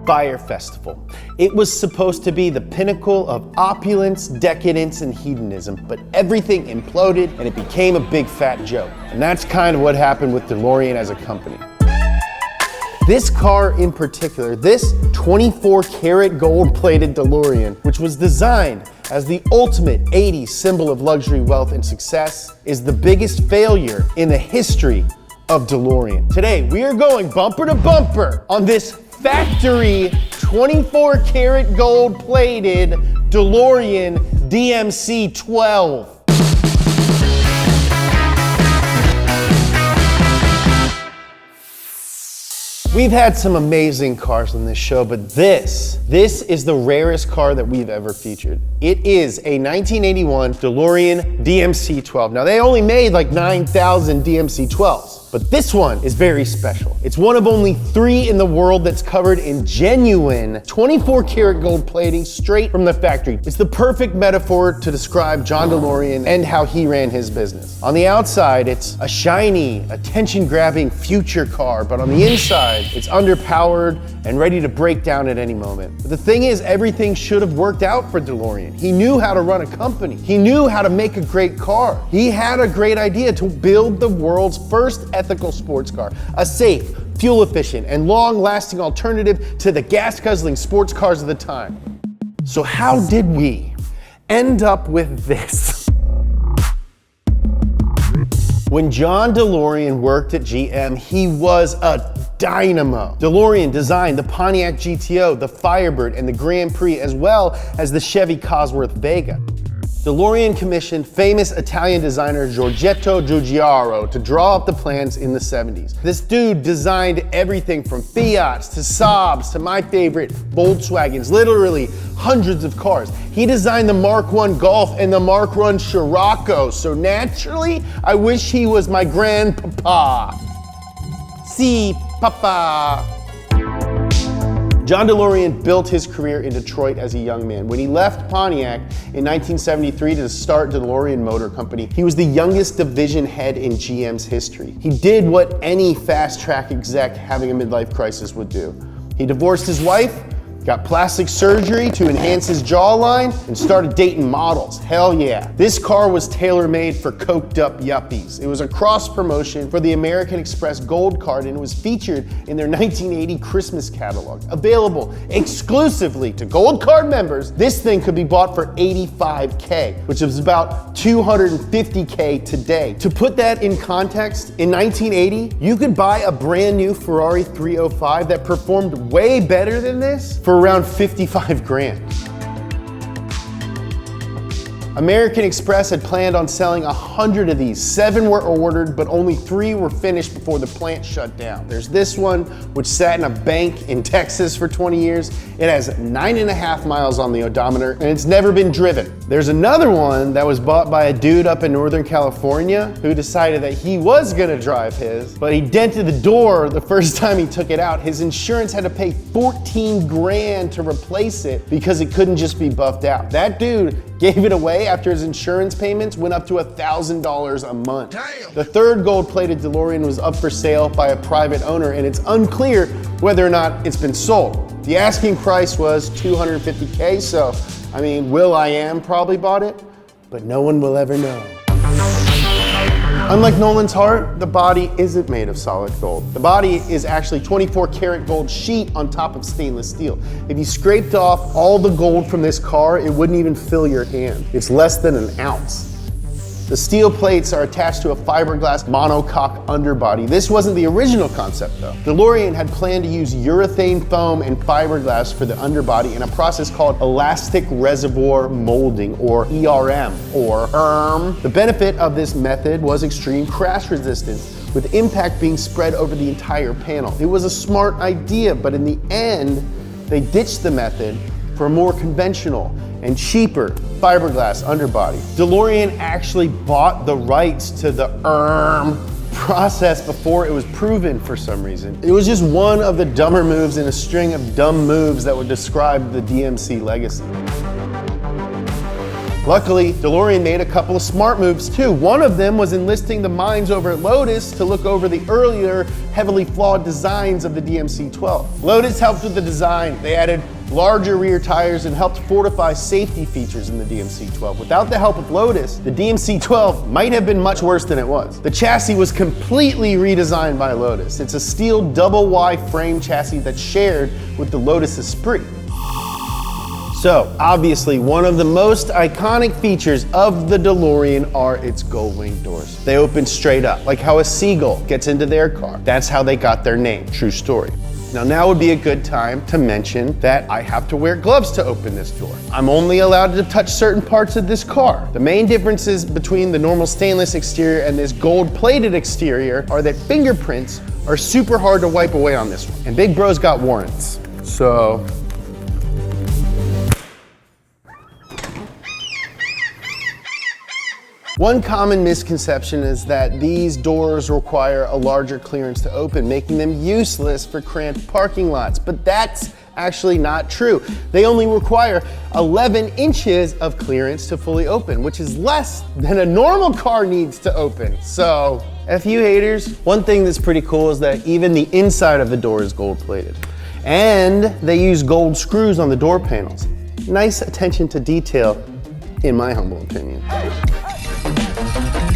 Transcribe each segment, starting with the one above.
Fire Festival. It was supposed to be the pinnacle of opulence, decadence, and hedonism, but everything imploded and it became a big fat joke. And that's kind of what happened with DeLorean as a company. This car in particular, this 24-karat gold-plated DeLorean, which was designed as the ultimate 80s symbol of luxury, wealth, and success, is the biggest failure in the history of DeLorean. Today, we are going bumper to bumper on this factory 24-karat gold-plated DeLorean DMC 12. We've had some amazing cars on this show, but this is the rarest car that we've ever featured. It is a 1981 DeLorean DMC 12. Now, they only made like 9,000 DMC 12s. But this one is very special. It's one of only 3 in the world that's covered in genuine 24-karat gold plating straight from the factory. It's the perfect metaphor to describe John DeLorean and how he ran his business. On the outside, it's a shiny, attention-grabbing future car, but on the inside, it's underpowered and ready to break down at any moment. But the thing is, everything should have worked out for DeLorean. He knew how to run a company. He knew how to make a great car. He had a great idea to build the world's first ethical sports car, a safe, fuel-efficient, and long-lasting alternative to the gas-guzzling sports cars of the time. So how did we end up with this? When John DeLorean worked at GM, he was a dynamo. DeLorean designed the Pontiac GTO, the Firebird, and the Grand Prix, as well as the Chevy Cosworth Vega. DeLorean commissioned famous Italian designer Giorgetto Giugiaro to draw up the plans in the 70s. This dude designed everything from Fiats to Saabs to my favorite Volkswagens, literally hundreds of cars. He designed the Mark I Golf and the Mark I Scirocco, so naturally, I wish he was my grandpapa. Si, papa. John DeLorean built his career in Detroit as a young man. When he left Pontiac in 1973 to start DeLorean Motor Company, he was the youngest division head in GM's history. He did what any fast-track exec having a midlife crisis would do. He divorced his wife, got plastic surgery to enhance his jawline, and started dating models. Hell yeah. This car was tailor-made for coked up yuppies. It was a cross promotion for the American Express Gold Card, and it was featured in their 1980 Christmas catalog. Available exclusively to Gold Card members, this thing could be bought for $85K, which is about $250K today. To put that in context, in 1980, you could buy a brand new Ferrari 305 that performed way better than this for around 55 grand. American Express had planned on selling 100 of these. 7 were ordered, but only 3 were finished before the plant shut down. There's this one, which sat in a bank in Texas for 20 years. It has 9.5 miles on the odometer, and it's never been driven. There's another one that was bought by a dude up in Northern California who decided that he was gonna drive his, but he dented the door the first time he took it out. His insurance had to pay 14 grand to replace it because it couldn't just be buffed out. That dude gave it away after his insurance payments went up to $1,000 a month. Damn. The third gold-plated DeLorean was up for sale by a private owner, and it's unclear whether or not it's been sold. The asking price was $250K, so I mean, Will.i.am probably bought it, but no one will ever know. Unlike Nolan's heart, the body isn't made of solid gold. The body is actually 24-karat gold sheet on top of stainless steel. If you scraped off all the gold from this car, it wouldn't even fill your hand. It's less than an ounce. The steel plates are attached to a fiberglass monocoque underbody. This wasn't the original concept though. DeLorean had planned to use urethane foam and fiberglass for the underbody in a process called elastic reservoir molding, or ERM, or ERM. The benefit of this method was extreme crash resistance, with impact being spread over the entire panel. It was a smart idea, but in the end, they ditched the method for a more conventional and cheaper fiberglass underbody. DeLorean actually bought the rights to the ERM process before it was proven for some reason. It was just one of the dumber moves in a string of dumb moves that would describe the DMC legacy. Luckily, DeLorean made a couple of smart moves too. One of them was enlisting the minds over at Lotus to look over the earlier, heavily flawed designs of the DMC-12. Lotus helped with the design. They added larger rear tires and helped fortify safety features in the DMC-12. Without the help of Lotus, the DMC-12 might have been much worse than it was. The chassis was completely redesigned by Lotus. It's a steel double Y frame chassis that's shared with the Lotus Esprit. So, obviously, one of the most iconic features of the DeLorean are its gull-wing doors. They open straight up, like how a seagull gets into their car. That's how they got their name, true story. Now would be a good time to mention that I have to wear gloves to open this door. I'm only allowed to touch certain parts of this car. The main differences between the normal stainless exterior and this gold-plated exterior are that fingerprints are super hard to wipe away on this one. And Big Bro's got warrants. So, one common misconception is that these doors require a larger clearance to open, making them useless for cramped parking lots, but that's actually not true. They only require 11 inches of clearance to fully open, which is less than a normal car needs to open. So, F you haters. One thing that's pretty cool is that even the inside of the door is gold plated. And they use gold screws on the door panels. Nice attention to detail, in my humble opinion.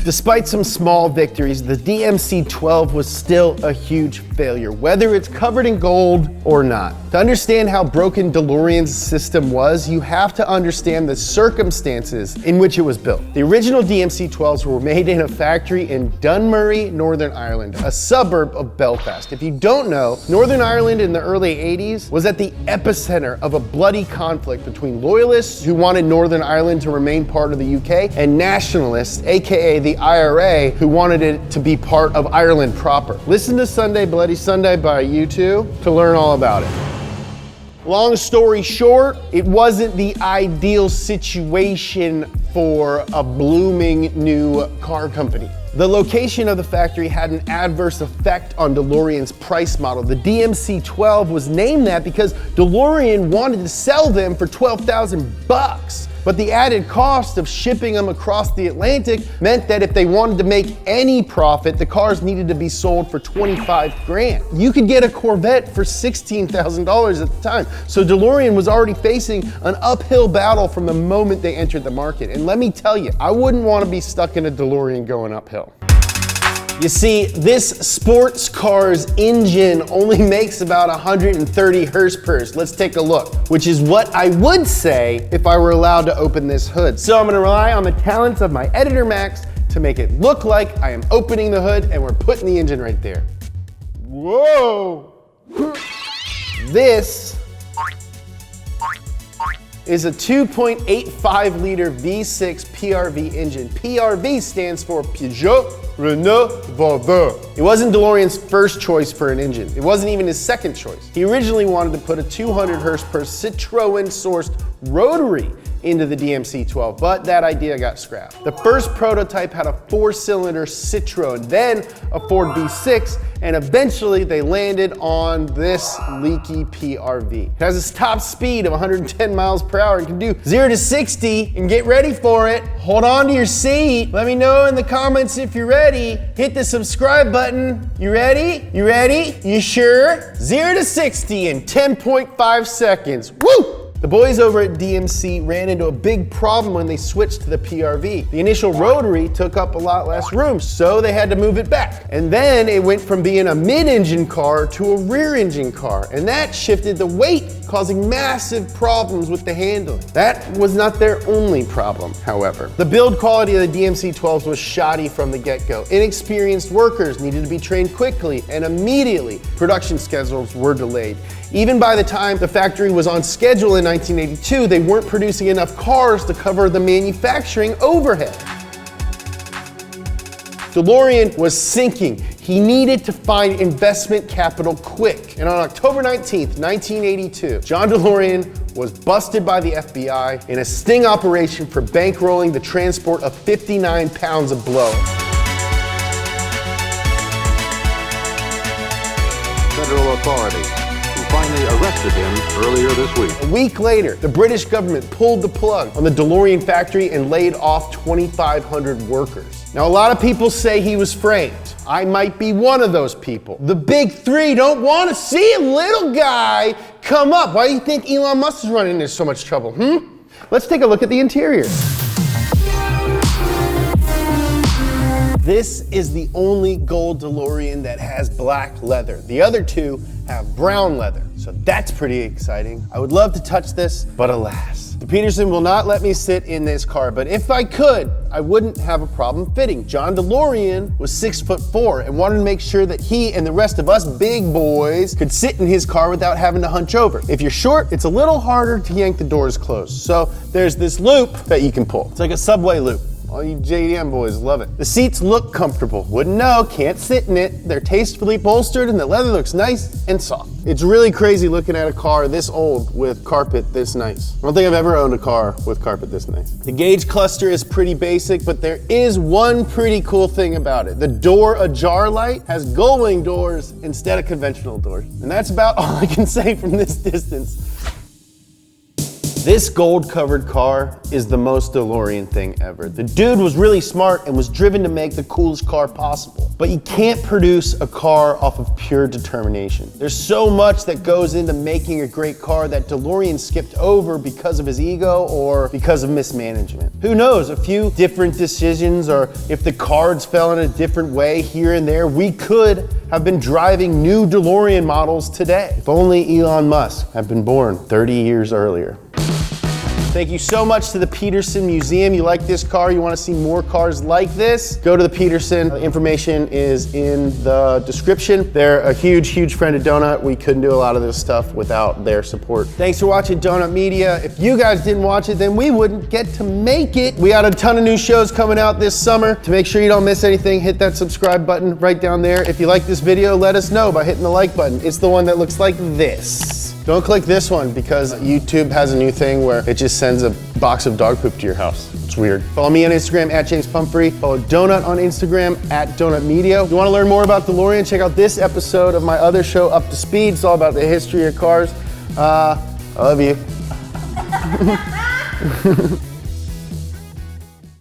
Despite some small victories, the DMC-12 was still a huge failure, whether it's covered in gold or not. To understand how broken DeLorean's system was, you have to understand the circumstances in which it was built. The original DMC-12s were made in a factory in Dunmurry, Northern Ireland, a suburb of Belfast. If you don't know, Northern Ireland in the early 80s was at the epicenter of a bloody conflict between loyalists who wanted Northern Ireland to remain part of the UK and nationalists, aka the IRA, who wanted it to be part of Ireland proper. Listen to Sunday Bloody Sunday by U2 to learn all about it. Long story short, it wasn't the ideal situation for a blooming new car company. The location of the factory had an adverse effect on DeLorean's price model. The DMC-12 was named that because DeLorean wanted to sell them for $12,000. But the added cost of shipping them across the Atlantic meant that if they wanted to make any profit, the cars needed to be sold for 25 grand. You could get a Corvette for $16,000 at the time. So DeLorean was already facing an uphill battle from the moment they entered the market. And let me tell you, I wouldn't want to be stuck in a DeLorean going uphill. You see, this sports car's engine only makes about 130 horsepower. Let's take a look, which is what I would say if I were allowed to open this hood. So I'm gonna rely on the talents of my editor Max to make it look like I am opening the hood and we're putting the engine right there. Whoa! This is a 2.85 liter V6 PRV engine. PRV stands for Peugeot Renault Volvo. It wasn't DeLorean's first choice for an engine. It wasn't even his second choice. He originally wanted to put a 200 horsepower Citroën-sourced rotary into the DMC-12, but that idea got scrapped. The first prototype had a 4-cylinder Citroën, then a Ford V6, and eventually they landed on this leaky PRV. It has a top speed of 110 miles per hour and can do 0 to 60, and get ready for it. Hold on to your seat. Let me know in the comments if you're ready. Hit the subscribe button. You ready? You ready? You sure? 0 to 60 in 10.5 seconds. Woo! The boys over at DMC ran into a big problem when they switched to the PRV. The initial rotary took up a lot less room, so they had to move it back. And then it went from being a mid-engine car to a rear-engine car, and that shifted the weight, causing massive problems with the handling. That was not their only problem, however. The build quality of the DMC-12s was shoddy from the get-go. Inexperienced workers needed to be trained quickly, and immediately production schedules were delayed. Even by the time the factory was on schedule in 1982, they weren't producing enough cars to cover the manufacturing overhead. DeLorean was sinking. He needed to find investment capital quick. And on October 19th, 1982, John DeLorean was busted by the FBI in a sting operation for bankrolling the transport of 59 pounds of blow. Federal authorities finally arrested arrested him earlier this week. A week later, the British government pulled the plug on the DeLorean factory and laid off 2,500 workers. Now, a lot of people say he was framed. I might be one of those people. The big three don't want to see a little guy come up. Why do you think Elon Musk is running into so much trouble, Let's take a look at the interior. This is the only gold DeLorean that has black leather. The other two have brown leather, so that's pretty exciting. I would love to touch this, but alas. The Peterson will not let me sit in this car, but if I could, I wouldn't have a problem fitting. John DeLorean was 6'4" and wanted to make sure that he and the rest of us big boys could sit in his car without having to hunch over. If you're short, it's a little harder to yank the doors closed. So there's this loop that you can pull. It's like a subway loop. All you JDM boys love it. The seats look comfortable. Wouldn't know, can't sit in it. They're tastefully bolstered and the leather looks nice and soft. It's really crazy looking at a car this old with carpet this nice. I don't think I've ever owned a car with carpet this nice. The gauge cluster is pretty basic, but there is one pretty cool thing about it. The door ajar light has gull-wing doors instead of conventional doors. And that's about all I can say from this distance. This gold-covered car is the most DeLorean thing ever. The dude was really smart and was driven to make the coolest car possible. But you can't produce a car off of pure determination. There's so much that goes into making a great car that DeLorean skipped over because of his ego or because of mismanagement. Who knows, a few different decisions, or if the cards fell in a different way here and there, we could have been driving new DeLorean models today. If only Elon Musk had been born 30 years earlier. Thank you so much to the Peterson Museum. You like this car, you want to see more cars like this, go to the Peterson. The information is in the description. They're a huge, huge friend of Donut. We couldn't do a lot of this stuff without their support. Thanks for watching Donut Media. If you guys didn't watch it, then we wouldn't get to make it. We got a ton of new shows coming out this summer. To make sure you don't miss anything, hit that subscribe button right down there. If you like this video, let us know by hitting the like button. It's the one that looks like this. Don't click this one because YouTube has a new thing where it just sends a box of dog poop to your house. It's weird. Follow me on Instagram at James Pumphrey. Follow Donut on Instagram at Donut Media. If you want to learn more about DeLorean, check out this episode of my other show, Up to Speed. It's all about the history of cars. I love you.